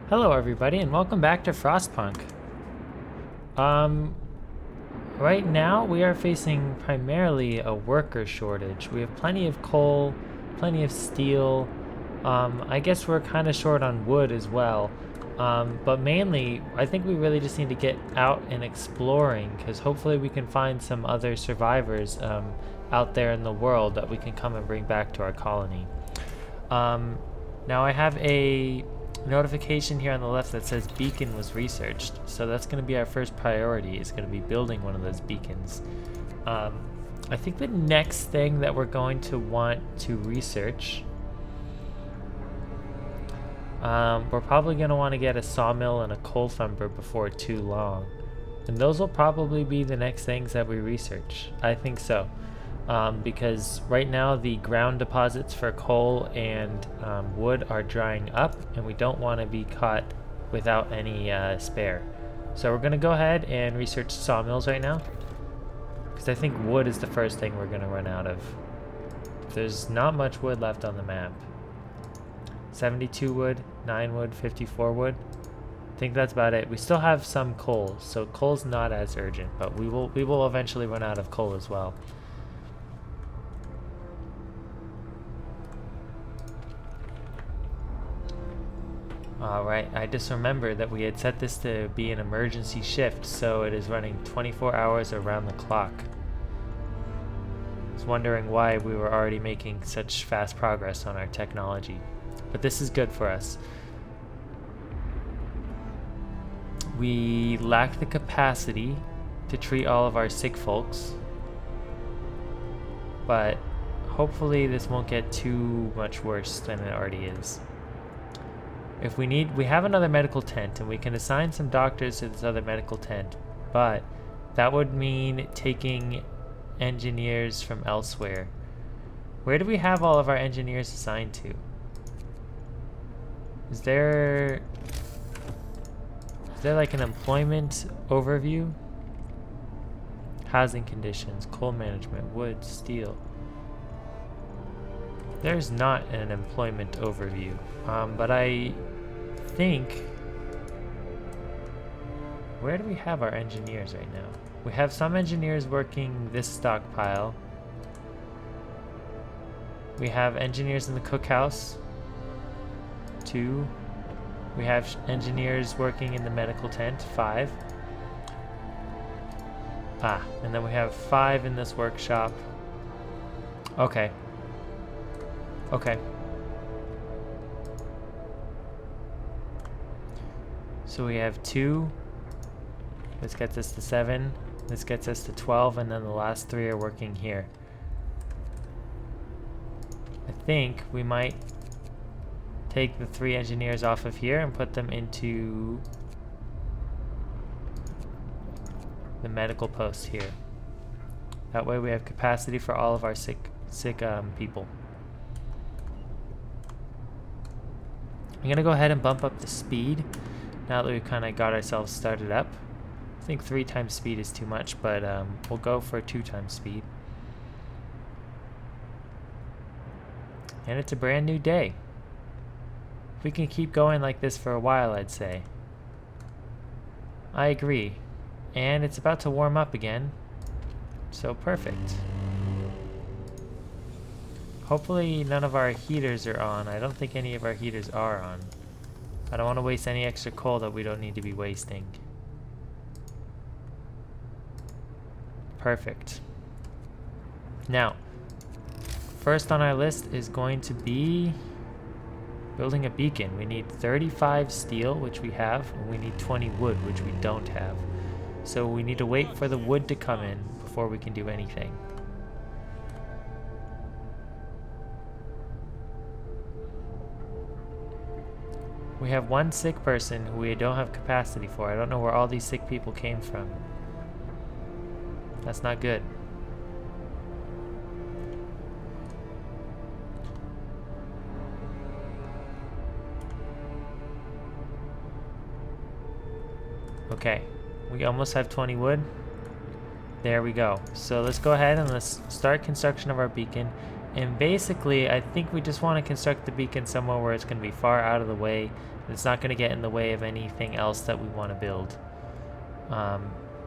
Hello everybody and welcome back to Frostpunk. Um, right now we are facing primarily a worker shortage. We have plenty of coal, plenty of steel. I guess we're kind of short on wood as well. But mainly I think we really just need to get out and exploring because hopefully we can find some other survivors out there in the world that we can come and bring back to our colony. Um, Now I have a notification here on the left that says beacon was researched. So that's going to be our first priority, is going to be building one of those beacons. I think the next thing that we're going to want to research, we're probably going to want to get a sawmill and a coal thumper before too long. And those will probably be the next things that we research. I think so. Because right now the ground deposits for coal and wood are drying up, and we don't want to be caught without any spare. So we're going to go ahead and research sawmills right now, because I think wood is the first thing we're going to run out of. There's not much wood left on the map. 72 wood, 9 wood, 54 wood. I think that's about it. We still have some coal, so coal's not as urgent, but we will eventually run out of coal as well. Alright, I just remembered that we had set this to be an emergency shift, so it is running 24 hours around the clock. I was wondering why we were already making such fast progress on our technology. But this is good for us. We lack the capacity to treat all of our sick folks, but hopefully this won't get too much worse than it already is. If we need, we have another medical tent, and we can assign some doctors to this other medical tent, but that would mean taking engineers from elsewhere. Where do we have all of our engineers assigned to? Is there like an employment overview? Housing conditions, coal management, wood, steel. There's not an employment overview, but I think, where do we have our engineers right now? We have some engineers working this stockpile. We have engineers in the cookhouse, 2. We have engineers working in the medical tent, 5. And then we have 5 in this workshop. Okay. So we have 2. This gets us to 7. This gets us to 12, and then the last 3 are working here. I think we might take the 3 engineers off of here and put them into the medical post here. That way we have capacity for all of our sick people. I'm gonna go ahead and bump up the speed now that we've kind of got ourselves started up. I think 3 times speed is too much, but we'll go for 2 times speed. And it's a brand new day. If we can keep going like this for a while, I'd say. I agree. And it's about to warm up again. So perfect. Hopefully none of our heaters are on. I don't think any of our heaters are on. I don't want to waste any extra coal that we don't need to be wasting. Perfect. Now, first on our list is going to be building a beacon. We need 35 steel, which we have, and we need 20 wood, which we don't have. So we need to wait for the wood to come in before we can do anything. We have 1 sick person who we don't have capacity for. I don't know where all these sick people came from. That's not good. Okay, we almost have 20 wood. There we go. So let's go ahead and let's start construction of our beacon. And basically, I think we just want to construct the beacon somewhere where it's going to be far out of the way It's not going to get in the way of anything else that we want to build.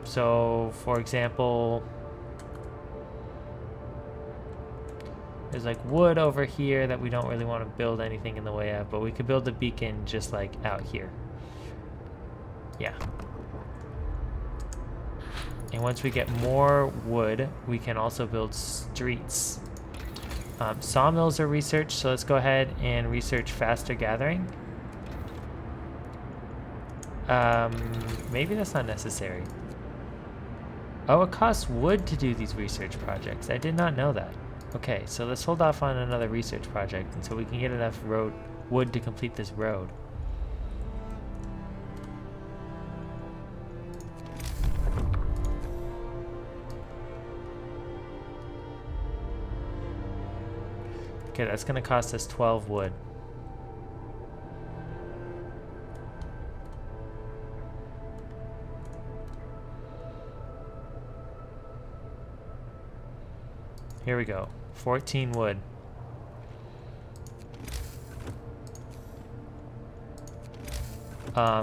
So, for example, there's like wood over here that we don't really want to build anything in the way of, but we could build a beacon just like out here. Yeah. And once we get more wood, we can also build streets. Sawmills are researched, so let's go ahead and research faster gathering. Maybe that's not necessary. Oh, it costs wood to do these research projects. I did not know that. Okay, so let's hold off on another research project until we can get enough wood to complete this road. Okay, that's going to cost us 12 wood. Here we go. 14 wood. I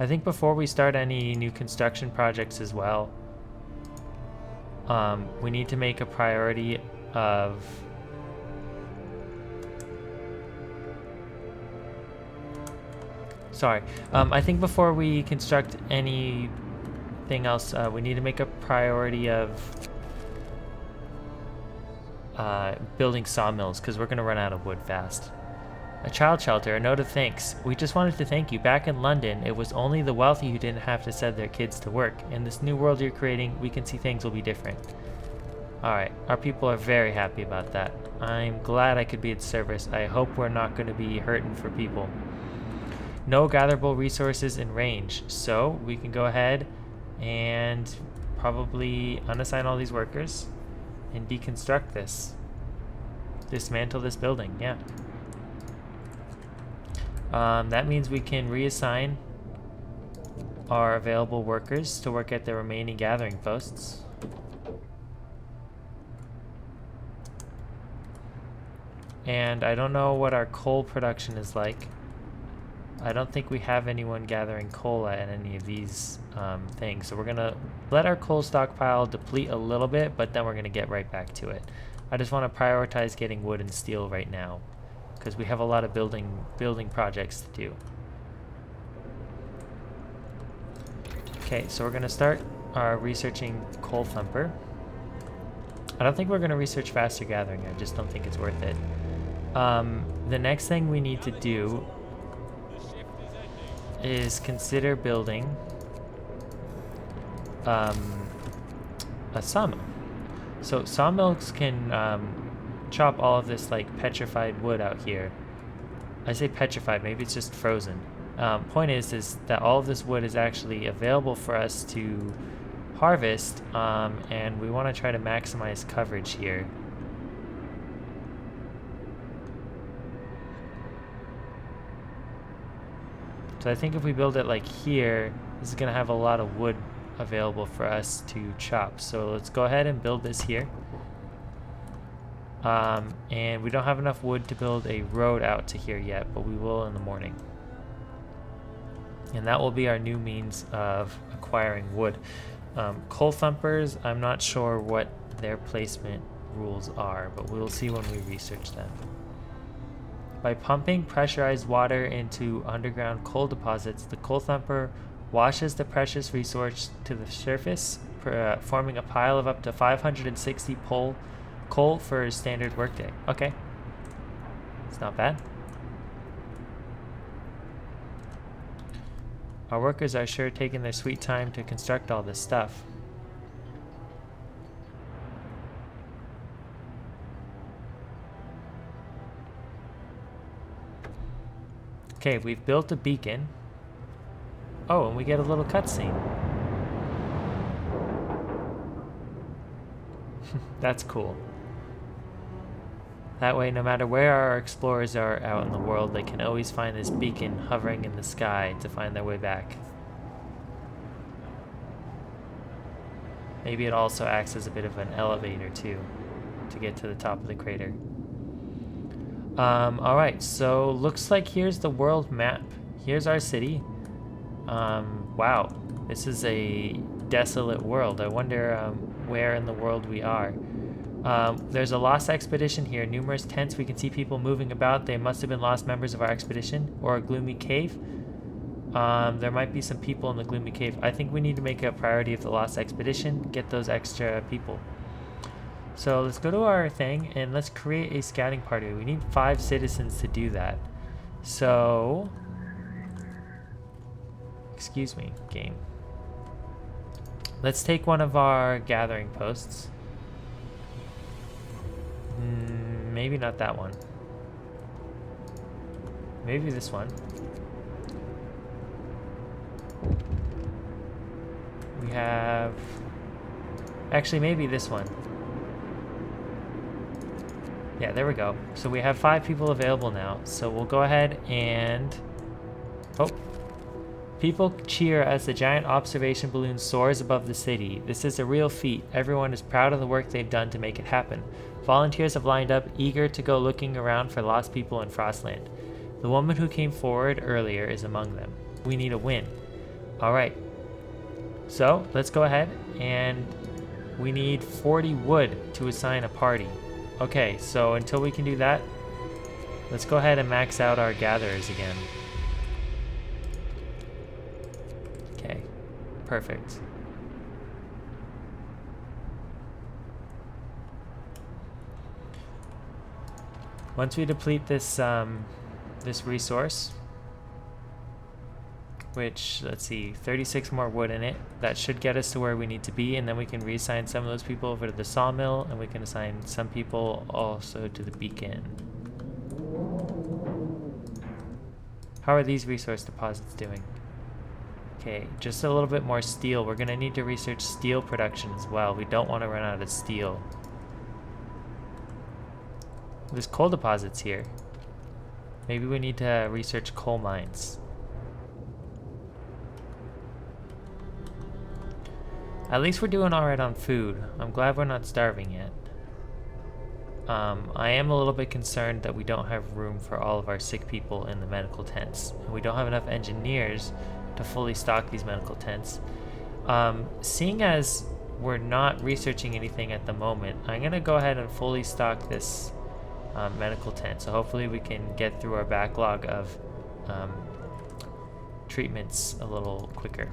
think before we start any new construction projects as well, we need to make a priority of I think before we construct anything else, we need to make a priority of building sawmills, because we're going to run out of wood fast. A child shelter, a note of thanks. We just wanted to thank you. Back in London, it was only the wealthy who didn't have to send their kids to work. In this new world you're creating, we can see things will be different. Alright, our people are very happy about that. I'm glad I could be of service. I hope we're not going to be hurting for people. No gatherable resources in range, so we can go ahead and probably unassign all these workers and deconstruct this. Dismantle this building, yeah. That means we can reassign our available workers to work at the remaining gathering posts. And I don't know what our coal production is like. I don't think we have anyone gathering coal at any of these things. So we're going to let our coal stockpile deplete a little bit, but then we're going to get right back to it. I just want to prioritize getting wood and steel right now, because we have a lot of building projects to do. Okay, so we're going to start researching coal thumper. I don't think we're going to research faster gathering. I just don't think it's worth it. The next thing we need to do is consider building a sawmill. So sawmills can chop all of this like petrified wood out here. I say petrified, maybe it's just frozen. Point is that all of this wood is actually available for us to harvest, and we want to try to maximize coverage here. So I think if we build it like here, this is going to have a lot of wood available for us to chop. So let's go ahead and build this here. And we don't have enough wood to build a road out to here yet, but we will in the morning. And that will be our new means of acquiring wood. Coal thumpers, I'm not sure what their placement rules are, but we'll see when we research them. By pumping pressurized water into underground coal deposits, the coal thumper washes the precious resource to the surface, forming a pile of up to 560 coal for a standard workday. Okay. It's not bad. Our workers are sure taking their sweet time to construct all this stuff. Okay, we've built a beacon. Oh, and we get a little cutscene. That's cool. That way, no matter where our explorers are out in the world, they can always find this beacon hovering in the sky to find their way back. Maybe it also acts as a bit of an elevator, too, to get to the top of the crater. Alright, so looks like here's the world map. Here's our city. Wow, this is a desolate world. I wonder where in the world we are. There's a lost expedition here. Numerous tents. We can see people moving about. They must have been lost members of our expedition. Or a gloomy cave. There might be some people in the gloomy cave. I think we need to make a priority of the lost expedition. Get those extra people. So let's go to our thing and let's create a scouting party. We need 5 citizens to do that. So... excuse me, game. Let's take one of our gathering posts. Maybe not that one. Maybe this one. We have... actually, maybe this one. Yeah, there we go. So we have 5 people available now. So we'll go ahead and... oh. People cheer as the giant observation balloon soars above the city. This is a real feat. Everyone is proud of the work they've done to make it happen. Volunteers have lined up, eager to go looking around for lost people in Frostland. The woman who came forward earlier is among them. We need a win. Alright. So, let's go ahead and we need 40 wood to assign a party. Okay, so until we can do that, let's go ahead and max out our gatherers again. Okay, perfect. Once we deplete this this resource, which, let's see, 36 more wood in it, that should get us to where we need to be, and then we can reassign some of those people over to the sawmill, and we can assign some people also to the beacon. How are these resource deposits doing? Okay, just a little bit more steel. We're gonna need to research steel production as well. We don't want to run out of steel. There's coal deposits here. Maybe we need to research coal mines. At least we're doing alright on food. I'm glad we're not starving yet. I am a little bit concerned that we don't have room for all of our sick people in the medical tents. And we don't have enough engineers to fully stock these medical tents. Seeing as we're not researching anything at the moment, I'm going to go ahead and fully stock this medical tent. So hopefully we can get through our backlog of treatments a little quicker.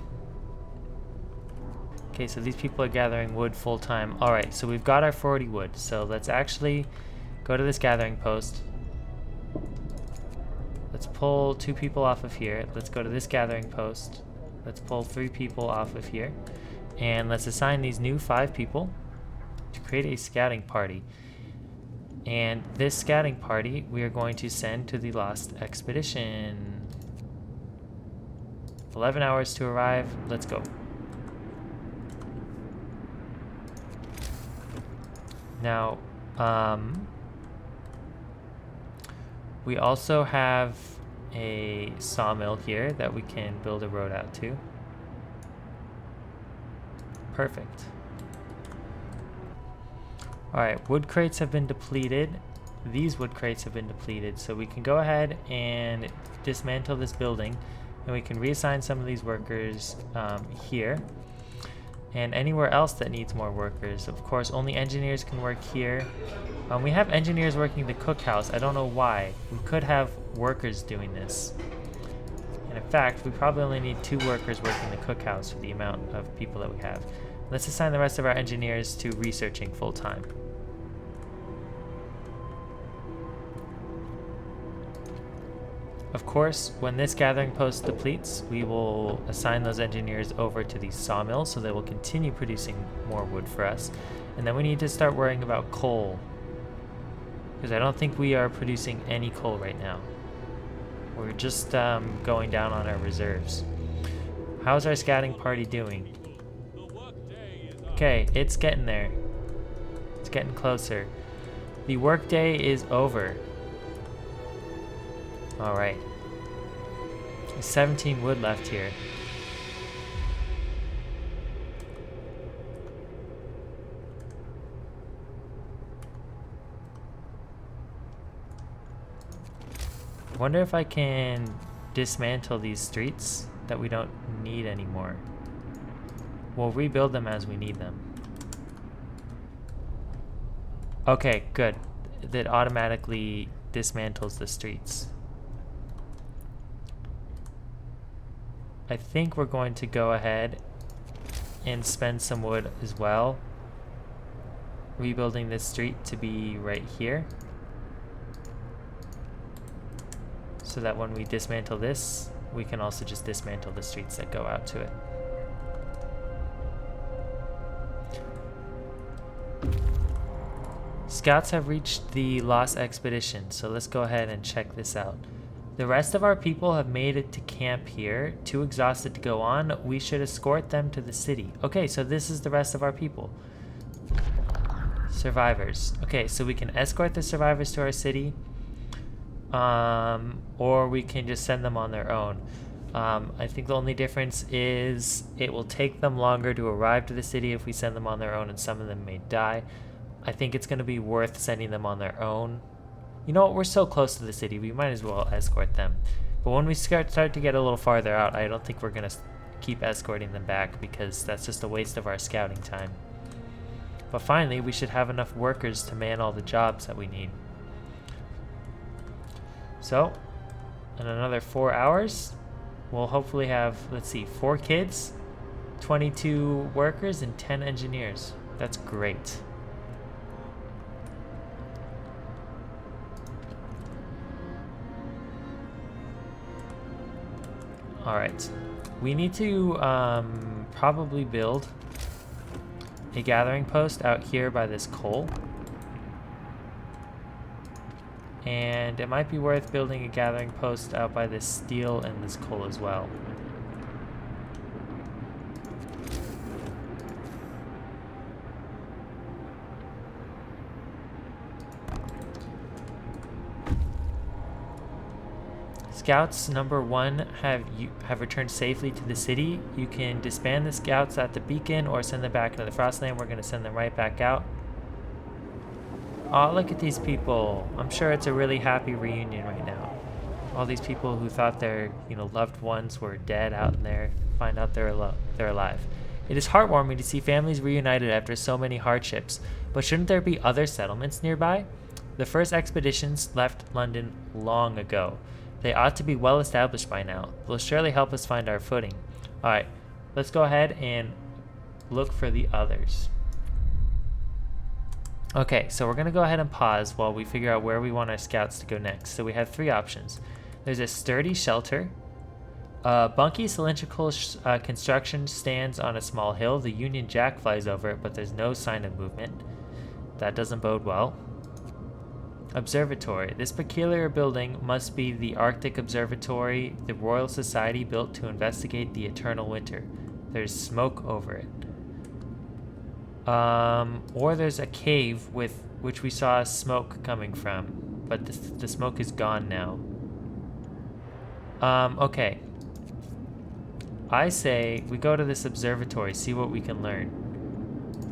Okay, so these people are gathering wood full time. Alright, so we've got our 40 wood. So let's actually go to this gathering post. Let's pull 2 people off of here. Let's go to this gathering post. Let's pull 3 people off of here. And let's assign these new 5 people to create a scouting party. And this scouting party we are going to send to the Lost Expedition. 11 hours to arrive. Let's go. Now, we also have a sawmill here that we can build a road out to. Perfect. Alright, wood crates have been depleted. These wood crates have been depleted, so we can go ahead and dismantle this building, and we can reassign some of these workers here. And anywhere else that needs more workers. Of course, only engineers can work here. We have engineers working the cookhouse. I don't know why. We could have workers doing this. And in fact, we probably only need 2 workers working the cookhouse for the amount of people that we have. Let's assign the rest of our engineers to researching full time. Of course, when this gathering post depletes, we will assign those engineers over to the sawmill so they will continue producing more wood for us. And then we need to start worrying about coal, because I don't think we are producing any coal right now. We're just going down on our reserves. How's our scouting party doing? Okay, it's getting there. It's getting closer. The workday is over. Alright. There's 17 wood left here. I wonder if I can dismantle these streets that we don't need anymore. We'll rebuild them as we need them. Okay, good. That automatically dismantles the streets. I think we're going to go ahead and spend some wood as well, rebuilding this street to be right here, so that when we dismantle this, we can also just dismantle the streets that go out to it. Scouts have reached the Lost Expedition, so let's go ahead and check this out. The rest of our people have made it to camp here, too exhausted to go on. We should escort them to the city. Okay, so this is the rest of our people. Survivors. Okay, so we can escort the survivors to our city, or we can just send them on their own. I think the only difference is it will take them longer to arrive to the city if we send them on their own, and some of them may die. I think it's going to be worth sending them on their own. You know what, we're so close to the city, we might as well escort them. But when we start to get a little farther out, I don't think we're going to keep escorting them back, because that's just a waste of our scouting time. But finally, we should have enough workers to man all the jobs that we need. So, in another 4 hours, we'll hopefully have, let's see, 4 kids, 22 workers, and 10 engineers. That's great. Alright, we need to probably build a gathering post out here by this coal. And it might be worth building a gathering post out by this steel and this coal as well. Scouts number 1 have returned safely to the city. You can disband the scouts at the beacon or send them back into the Frostland. We're going to send them right back out. Oh, look at these people. I'm sure it's a really happy reunion right now. All these people who thought their, loved ones were dead out in there find out they're alive. It is heartwarming to see families reunited after so many hardships, but shouldn't there be other settlements nearby? The first expeditions left London long ago. They ought to be well established by now. They'll surely help us find our footing. Alright, let's go ahead and look for the others. Okay, so we're going to go ahead and pause while we figure out where we want our scouts to go next. So we have 3 options. There's a sturdy shelter. Bunky cylindrical construction stands on a small hill. The Union Jack flies over it, but there's no sign of movement. That doesn't bode well. Observatory. This peculiar building must be the Arctic Observatory the Royal Society built to investigate the eternal winter. There's smoke over it. Or there's a cave with which we saw smoke coming from, but the smoke is gone now. Okay. I say we go to this observatory, see what we can learn.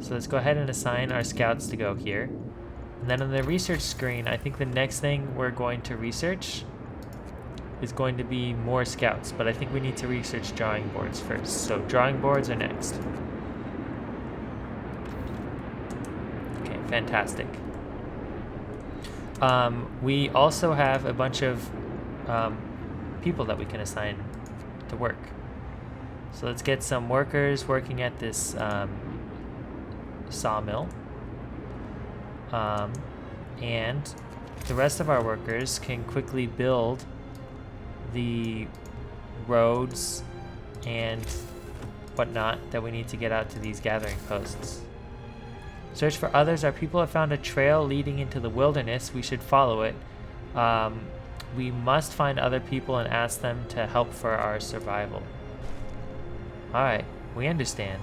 So let's go ahead and assign our scouts to go here. And then on the research screen, I think the next thing we're going to research is going to be more scouts, but I think we need to research drawing boards first. So drawing boards are next. Okay, fantastic. We also have a bunch of people that we can assign to work. So let's get some workers working at this sawmill. And the rest of our workers can quickly build the roads and whatnot that we need to get out to these gathering posts. Search for others. Our people have found a trail leading into the wilderness. We should follow it. We must find other people and ask them to help for our survival. Alright, we understand.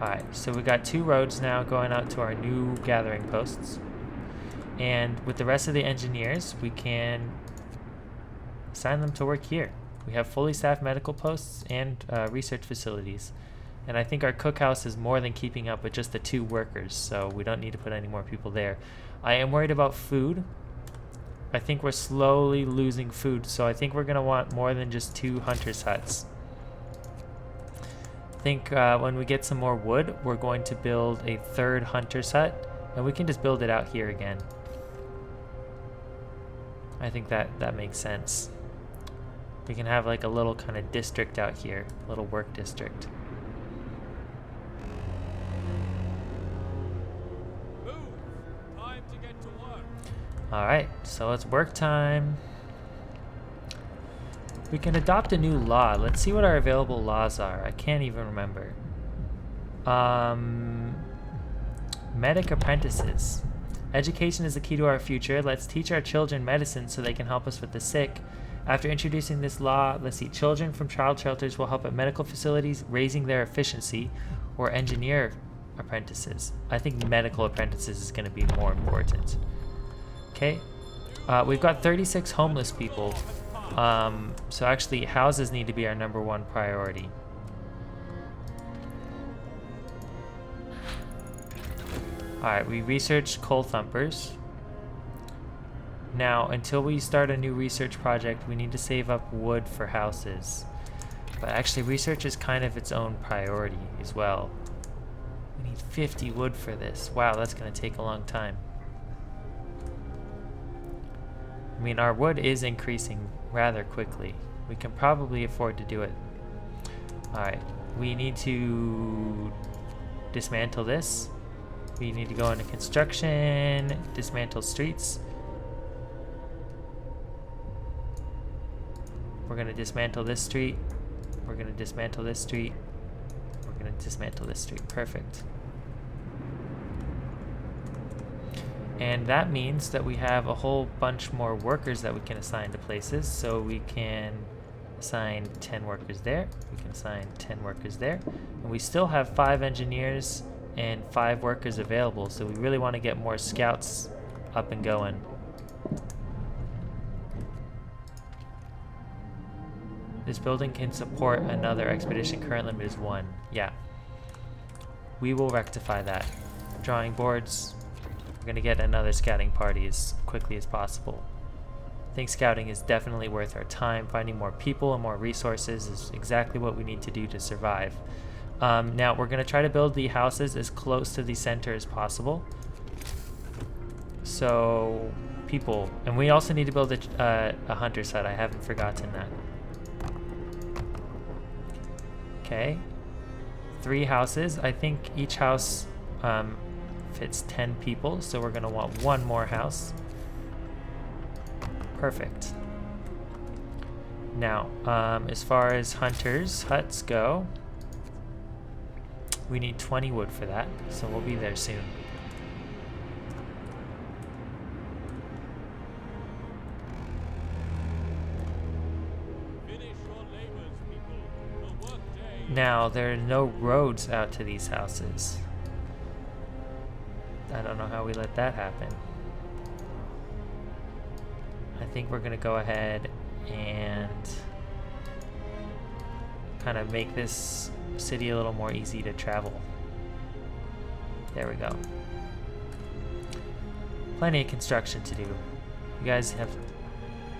Alright, so we got 2 roads now going out to our new gathering posts. And with the rest of the engineers, we can assign them to work here. We have fully staffed medical posts and research facilities. And I think our cookhouse is more than keeping up with just the 2 workers, so we don't need to put any more people there. I am worried about food. I think we're slowly losing food, so I think we're going to want more than just 2 hunters' huts. I think when we get some more wood, we're going to build a 3rd hunter's hut, and we can just build it out here again. I think that makes sense. We can have like a little kind of district out here, a little work district. Move! Time to get to work. All right, so it's work time. We can adopt a new law. Let's see what our available laws are. I can't even remember. Medic apprentices. Education is the key to our future. Let's teach our children medicine so they can help us with the sick. After introducing this law, let's see, children from child shelters will help at medical facilities, raising their efficiency, or engineer apprentices. I think medical apprentices is going to be more important. Okay, we've got 36 homeless people, so actually houses need to be our #1 priority. Alright, we researched coal thumpers. Now, until we start a new research project, we need to save up wood for houses. But actually, research is kind of its own priority as well. We need 50 wood for this. Wow, that's going to take a long time. I mean, our wood is increasing rather quickly. We can probably afford to do it. Alright, we need to dismantle this. We need to go into construction, dismantle streets. We're going to dismantle this street. We're going to dismantle this street. We're going to dismantle this street. Perfect. And that means that we have a whole bunch more workers that we can assign to places. So we can assign 10 workers there. We can assign 10 workers there. And we still have 5 engineers and 5 workers available. So we really want to get more scouts up and going. This building can support another expedition. Current limit is 1. Yeah. We will rectify that. Drawing boards. We're going to get another scouting party as quickly as possible. I think scouting is definitely worth our time. Finding more people and more resources is exactly what we need to do to survive. Now, we're going to try to build the houses as close to the center as possible. So, people. And we also need to build a hunter's hut. I haven't forgotten that. Okay, 3 houses. I think each house fits 10 people, so we're going to want 1 more house. Perfect. Now, as far as hunters' huts go, we need 20 wood for that, so we'll be there soon. Now, there are no roads out to these houses. I don't know how we let that happen. I think we're going to go ahead and kind of make this city a little more easy to travel. There we go. Plenty of construction to do. You guys have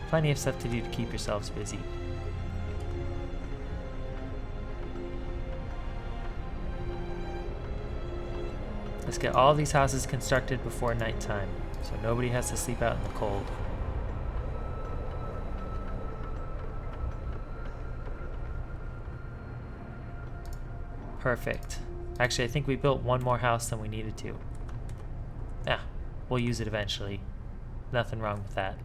plenty of stuff to do to keep yourselves busy. Let's get all these houses constructed before nighttime, so nobody has to sleep out in the cold. Perfect. Actually, I think we built 1 more house than we needed to. Yeah, we'll use it eventually. Nothing wrong with that.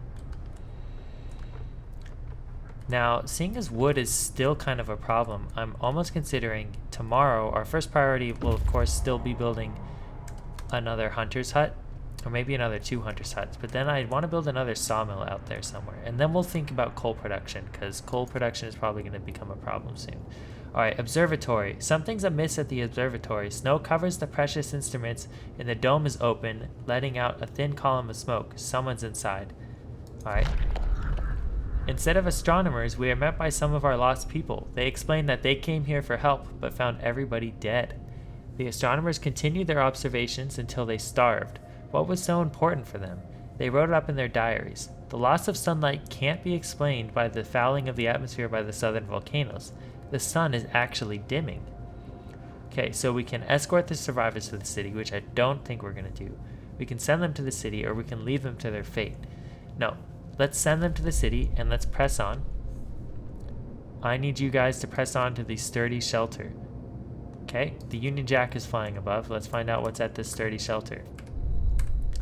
Now, seeing as wood is still kind of a problem, I'm almost considering tomorrow, our first priority will of course still be building another hunter's hut, or maybe another 2 hunter's huts, but then I want to build another sawmill out there somewhere, and then we'll think about coal production, because coal production is probably going to become a problem soon. Alright, observatory. Something's amiss at the observatory. Snow covers the precious instruments, and the dome is open, letting out a thin column of smoke. Someone's inside. Alright. Instead of astronomers, we are met by some of our lost people. They explain that they came here for help, but found everybody dead. The astronomers continued their observations until they starved. What was so important for them? They wrote it up in their diaries. The loss of sunlight can't be explained by the fouling of the atmosphere by the southern volcanoes. The sun is actually dimming. Okay, so we can escort the survivors to the city, which I don't think we're going to do. We can send them to the city, or we can leave them to their fate. No, let's send them to the city, and let's press on. I need you guys to press on to the sturdy shelter. Okay, the Union Jack is flying above. Let's find out what's at this sturdy shelter.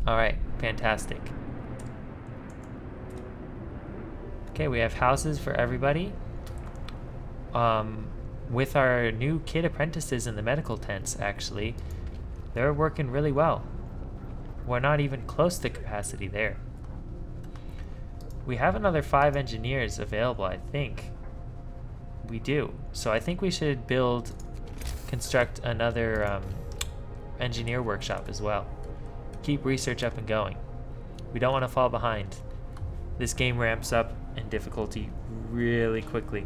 Alright, fantastic. Okay, we have houses for everybody. With our new kid apprentices in the medical tents, actually, they're working really well. We're not even close to capacity there. We have another 5 engineers available, I think. We do. So I think we should construct another engineer workshop as well. Keep research up and going. We don't want to fall behind. This game ramps up in difficulty really quickly.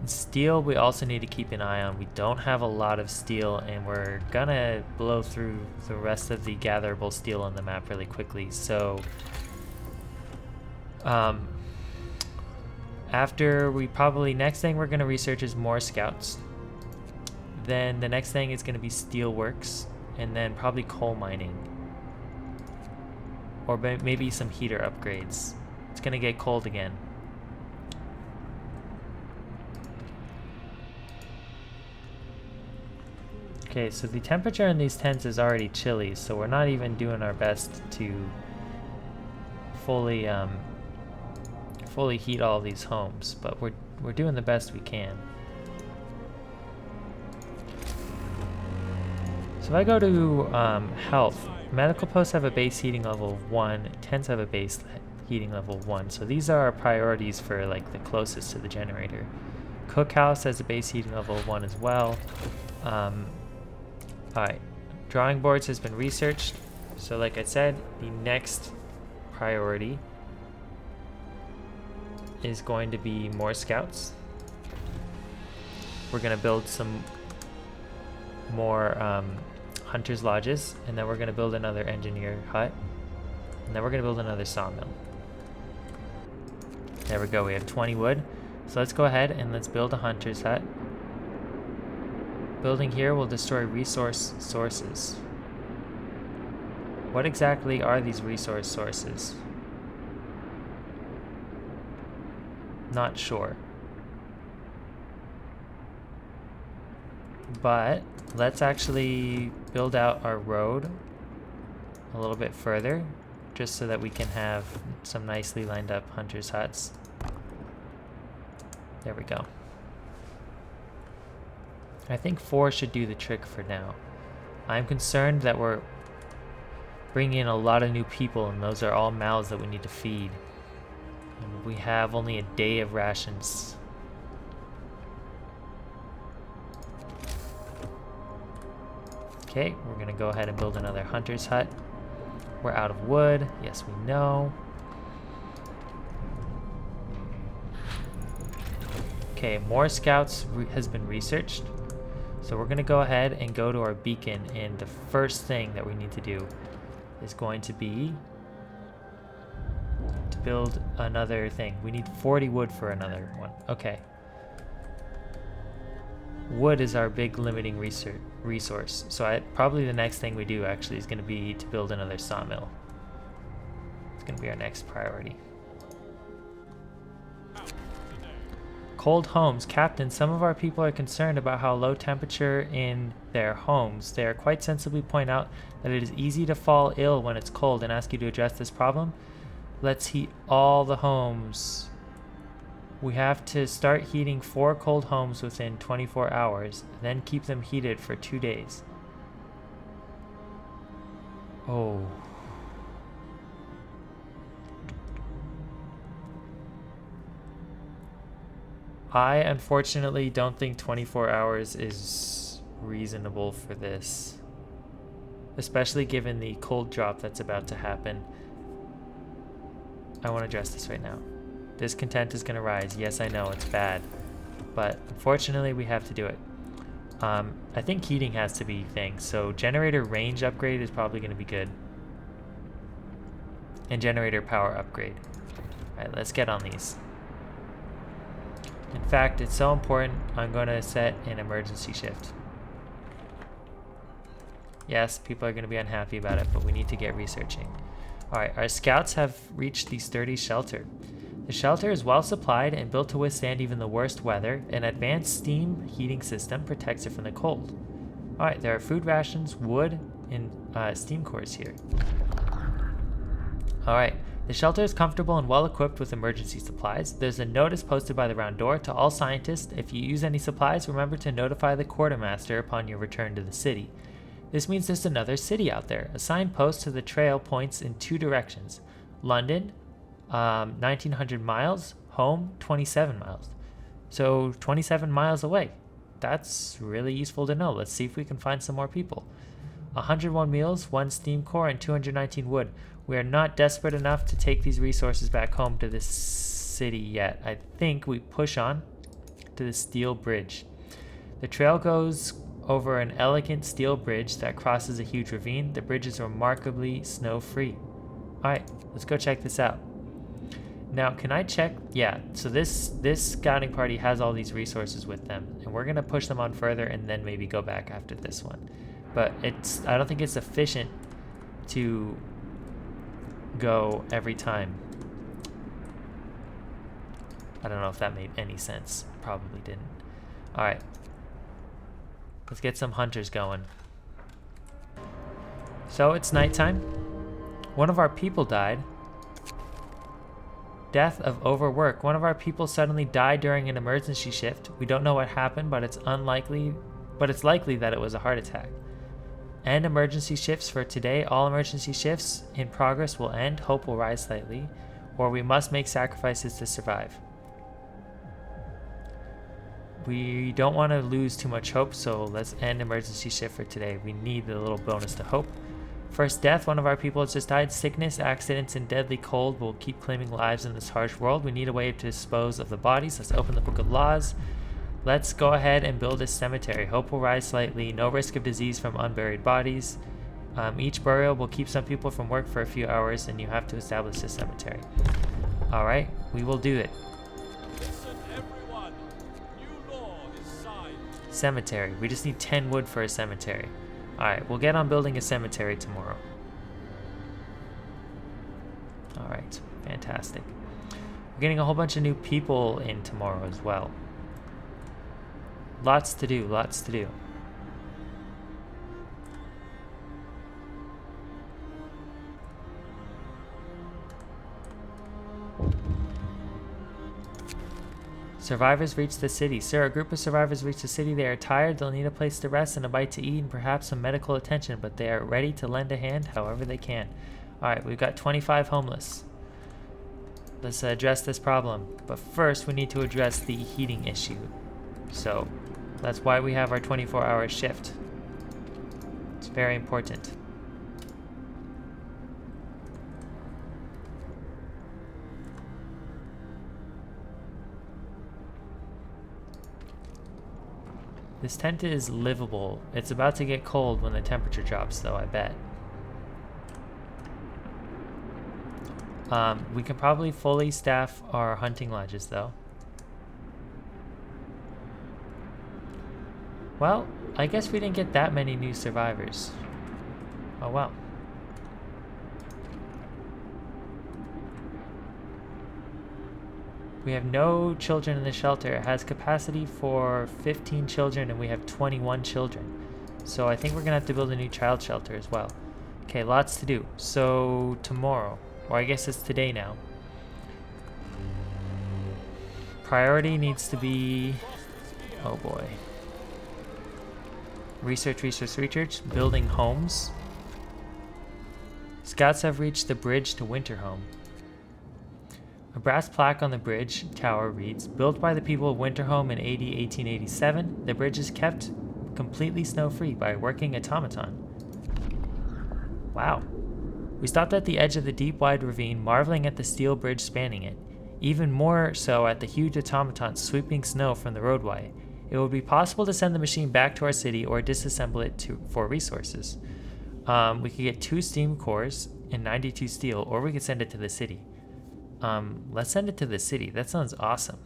Steel we also need to keep an eye on. We don't have a lot of steel, and we're gonna blow through the rest of the gatherable steel on the map really quickly. So after next thing we're gonna research is more scouts. Then the next thing is gonna be steel works, and then probably coal mining. Or maybe some heater upgrades. It's gonna get cold again. Okay, so the temperature in these tents is already chilly, so we're not even doing our best to fully heat all these homes, but we're doing the best we can. So if I go to health, medical posts have a base heating level of 1, tents have a base heating level 1, so these are our priorities for like the closest to the generator. Cookhouse has a base heating level of 1 as well. Alright, drawing boards has been researched. So like I said, the next priority is going to be more scouts. We're going to build some more hunters lodges, and then we're going to build another engineer hut, and then we're going to build another sawmill. There we go, we have 20 wood. So let's go ahead and let's build a hunter's hut. Building here will destroy resource sources. What exactly are these resource sources? Not sure. But let's actually build out our road a little bit further, just so that we can have some nicely lined up hunters' huts. There we go. I think 4 should do the trick for now. I'm concerned that we're bringing in a lot of new people, and those are all mouths that we need to feed. And we have only a day of rations. Okay, we're gonna go ahead and build another hunter's hut. We're out of wood. Yes, we know. Okay, more scouts has been researched. So we're gonna go ahead and go to our beacon, and the first thing that we need to do is going to be to build another thing. We need 40 wood for another one. Okay. Wood is our big limiting resource. So probably the next thing we do actually is gonna be to build another sawmill. It's gonna be our next priority. Cold homes. Captain, some of our people are concerned about how low temperature in their homes. They are quite sensibly point out that it is easy to fall ill when it's cold and ask you to address this problem. Let's heat all the homes. We have to start heating 4 cold homes within 24 hours, then keep them heated for 2 days. Oh. I unfortunately don't think 24 hours is reasonable for this. especially given the cold drop that's about to happen. I want to address this right now. Discontent is going to rise. Yes, I know, it's bad. But unfortunately, we have to do it. I think heating has to be things, so generator range upgrade is probably going to be good. And generator power upgrade. Alright, let's get on these. In fact, it's so important, I'm going to set an emergency shift. Yes, people are going to be unhappy about it, but we need to get researching. Alright, our scouts have reached the sturdy shelter. The shelter is well supplied and built to withstand even the worst weather. An advanced steam heating system protects it from the cold. Alright, there are food rations, wood, and steam cores here. Alright, the shelter is comfortable and well equipped with emergency supplies. There's a notice posted by the round door to all scientists. If you use any supplies, remember to notify the quartermaster upon your return to the city. This means there's another city out there. A signpost to the trail points in 2 directions. London, 1900 miles, home 27 miles. So 27 miles away. That's really useful to know. Let's see if we can find some more people. 101 meals, 1 steam core, and 219 wood. We are not desperate enough to take these resources back home to this city yet. I think we push on to the steel bridge. The trail goes over an elegant steel bridge that crosses a huge ravine. The bridge is remarkably snow-free. Alright, let's go check this out. Now, can I check? Yeah, so this scouting party has all these resources with them, and we're going to push them on further and then maybe go back after this one. But I don't think it's efficient to go every time. I don't know if that made any sense. Probably didn't. Alright. Let's get some hunters going. So it's nighttime. One of our people died. Death of overwork. One of our people suddenly died during an emergency shift. We don't know what happened, but it's likely that it was a heart attack. End emergency shifts for today. All emergency shifts in progress will end. Hope will rise slightly, or we must make sacrifices to survive. We don't want to lose too much hope, so let's end emergency shift for today. We need a little bonus to hope. First death, one of our people has just died. Sickness, accidents, and deadly cold will keep claiming lives in this harsh world. We need a way to dispose of the bodies. Let's open the Book of Laws. Let's go ahead and build a cemetery. Hope will rise slightly. No risk of disease from unburied bodies. Each burial will keep some people from work for a few hours, and you have to establish a cemetery. Alright, we will do it. Listen, everyone. New law is signed. Cemetery. We just need 10 wood for a cemetery. Alright, we'll get on building a cemetery tomorrow. Alright, fantastic. We're getting a whole bunch of new people in tomorrow as well. Lots to do, lots to do. Survivors reach the city. Sir, a group of survivors reach the city. They are tired, they'll need a place to rest and a bite to eat and perhaps some medical attention, but they are ready to lend a hand however they can. Alright, we've got 25 homeless. Let's address this problem. But first, we need to address the heating issue. So, that's why we have our 24-hour shift. It's very important. This tent is livable. It's about to get cold when the temperature drops, though, I bet. We can probably fully staff our hunting lodges, though. Well, I guess we didn't get that many new survivors. Oh well. We have no children in the shelter. It has capacity for 15 children and we have 21 children. So I think we're gonna have to build a new child shelter as well. Okay, lots to do. So tomorrow, or I guess it's today now. Priority needs to be, oh boy. Research, building homes. Scouts have reached the bridge to Winterhome. A brass plaque on the bridge tower reads, built by the people of Winterhome in AD 1887, the bridge is kept completely snow-free by a working automaton. Wow. We stopped at the edge of the deep, wide ravine, marveling at the steel bridge spanning it, even more so at the huge automatons sweeping snow from the roadway. It would be possible to send the machine back to our city or disassemble it for resources. We could get 2 steam cores and 92 steel, or we could send it to the city. Let's send it to the city. That sounds awesome.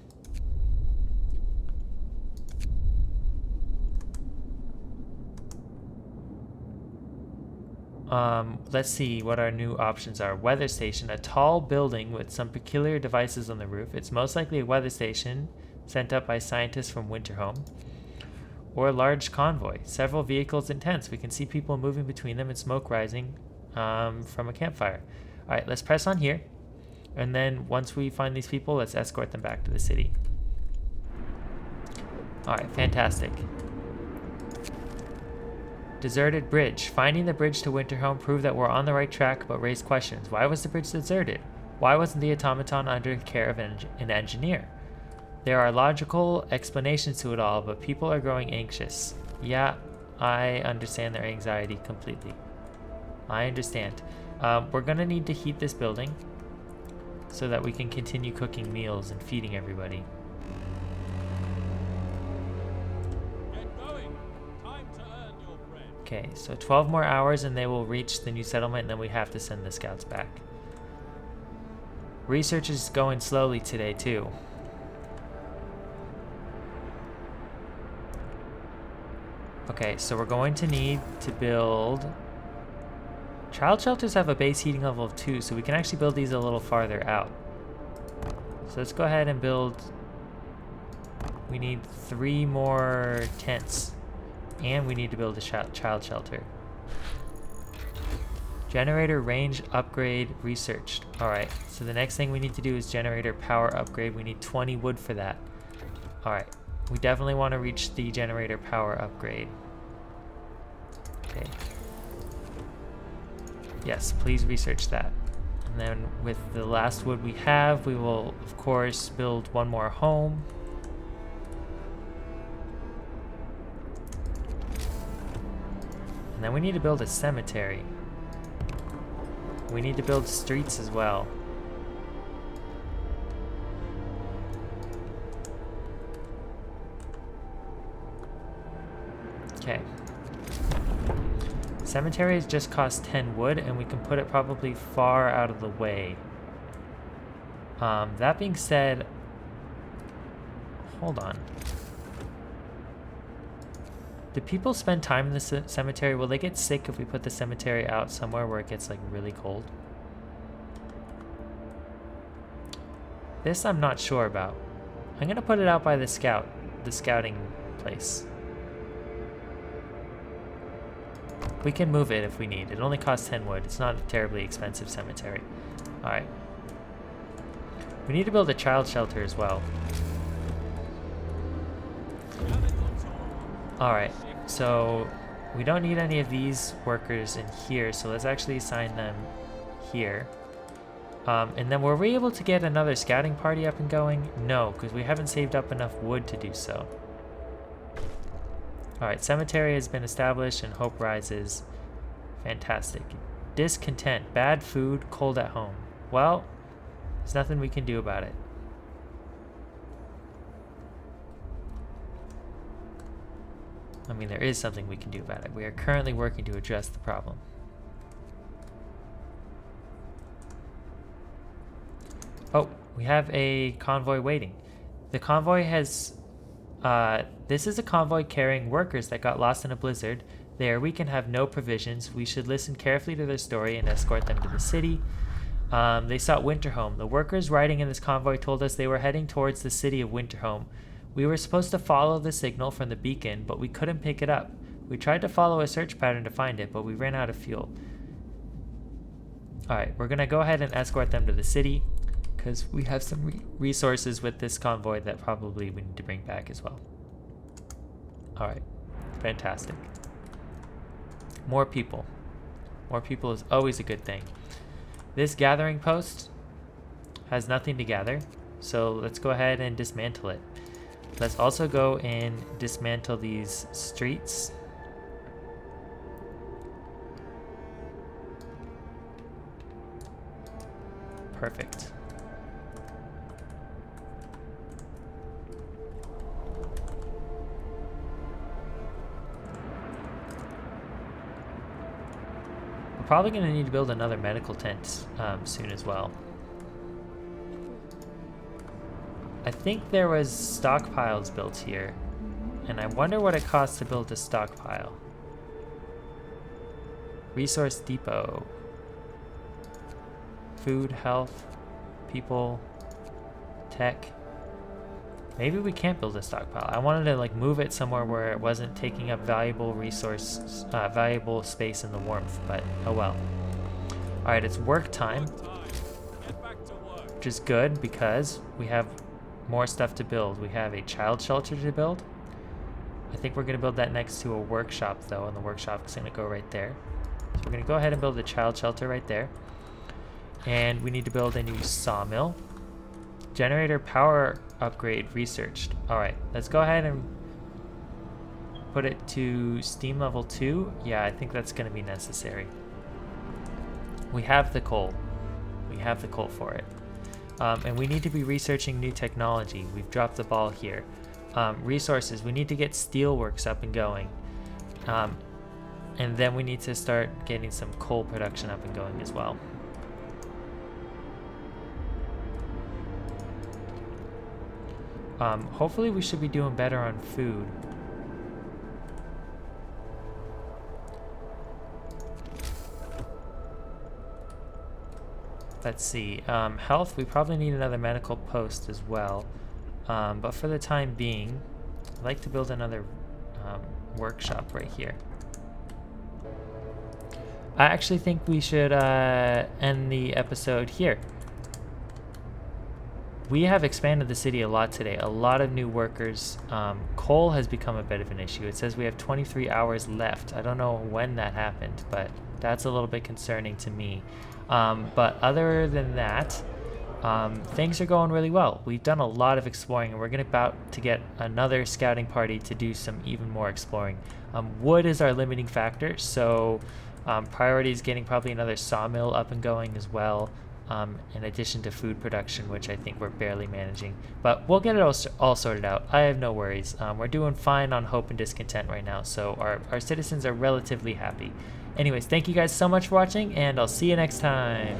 Let's see what our new options are. Weather station, a tall building with some peculiar devices on the roof. It's most likely a weather station sent up by scientists from Winterhome. Or a large convoy, several vehicles and tents. We can see people moving between them and smoke rising from a campfire. All right, let's press on here. And then once we find these people, let's escort them back to the city. All right, fantastic. Deserted bridge. Finding the bridge to Winterhome proved that we're on the right track, but raised questions. Why was the bridge deserted? Why wasn't the automaton under the care of an engineer? There are logical explanations to it all, but people are growing anxious. Yeah, I understand their anxiety completely. I understand. We're gonna need to heat this building so that we can continue cooking meals and feeding everybody. Get going. Time to earn your bread. Okay, so 12 more hours and they will reach the new settlement, and then we have to send the scouts back. Research is going slowly today too. Okay, so we're going to need to build... Child shelters have a base heating level of 2, so we can actually build these a little farther out. So let's go ahead and build... We need 3 more tents. And we need to build a child shelter. Generator range upgrade researched. Alright, so the next thing we need to do is generator power upgrade. We need 20 wood for that. Alright, we definitely want to reach the generator power upgrade. Okay. Yes, please research that. And then with the last wood we have, we will, of course, build 1 more home. And then we need to build a cemetery. We need to build streets as well. Okay. Cemeteries just cost 10 wood, and we can put it probably far out of the way. That being said, hold on. Do people spend time in the cemetery? Will they get sick if we put the cemetery out somewhere where it gets like really cold? This I'm not sure about. I'm gonna put it out by the scouting place. We can move it if we need. It only costs 10 wood. It's not a terribly expensive cemetery. Alright. We need to build a child shelter as well. Alright, so we don't need any of these workers in here, so let's actually assign them here. And then were we able to get another scouting party up and going? No, because we haven't saved up enough wood to do so. Alright, cemetery has been established and hope rises. Fantastic. Discontent, bad food, cold at home. Well, there's nothing we can do about it. I mean, there is something we can do about it. We are currently working to address the problem. Oh, we have a convoy waiting. The convoy has... this is a convoy carrying workers that got lost in a blizzard. There, we can have no provisions. We should listen carefully to their story and escort them to the city. They sought Winterhome. The workers riding in this convoy told us they were heading towards the city of Winterhome. We were supposed to follow the signal from the beacon, but we couldn't pick it up. We tried to follow a search pattern to find it, but we ran out of fuel. Alright, we're going to go ahead and escort them to the city, because we have some resources with this convoy that probably we need to bring back as well. Alright, fantastic. More people. More people is always a good thing. This gathering post has nothing to gather, so let's go ahead and dismantle it. Let's also go and dismantle these streets. Perfect. We're probably going to need to build another medical tent soon as well. I think there was stockpiles built here, and I wonder what it costs to build a stockpile. Resource depot. Food, health, people, tech. Maybe we can't build a stockpile. I wanted to like move it somewhere where it wasn't taking up valuable resource, valuable space in the warmth, but oh well. All right, it's work time, Get back to work. which is good because we have more stuff to build. We have a child shelter to build. I think we're gonna build that next to a workshop though, and the workshop is gonna go right there. So we're gonna go ahead and build the child shelter right there. And we need to build a new sawmill. Generator power upgrade researched. All right, let's go ahead and put it to steam level 2. Yeah, I think that's gonna be necessary. We have the coal. We have the coal for it. And we need to be researching new technology. We've dropped the ball here. Resources, we need to get steelworks up and going. And then we need to start getting some coal production up and going as well. Hopefully we should be doing better on food. Let's see. Health, we probably need another medical post as well. But for the time being, I'd like to build another workshop right here. I actually think we should end the episode here. We have expanded the city a lot today. A lot of new workers. Coal has become a bit of an issue. It says we have 23 hours left. I don't know when that happened, but that's a little bit concerning to me. But other than that, things are going really well. We've done a lot of exploring, and we're about to get another scouting party to do some even more exploring. Wood is our limiting factor, so priority is getting probably another sawmill up and going as well. In addition to food production, which I think we're barely managing. But we'll get it all sorted out. I have no worries. We're doing fine on hope and discontent right now, so our citizens are relatively happy. Anyways, thank you guys so much for watching, and I'll see you next time.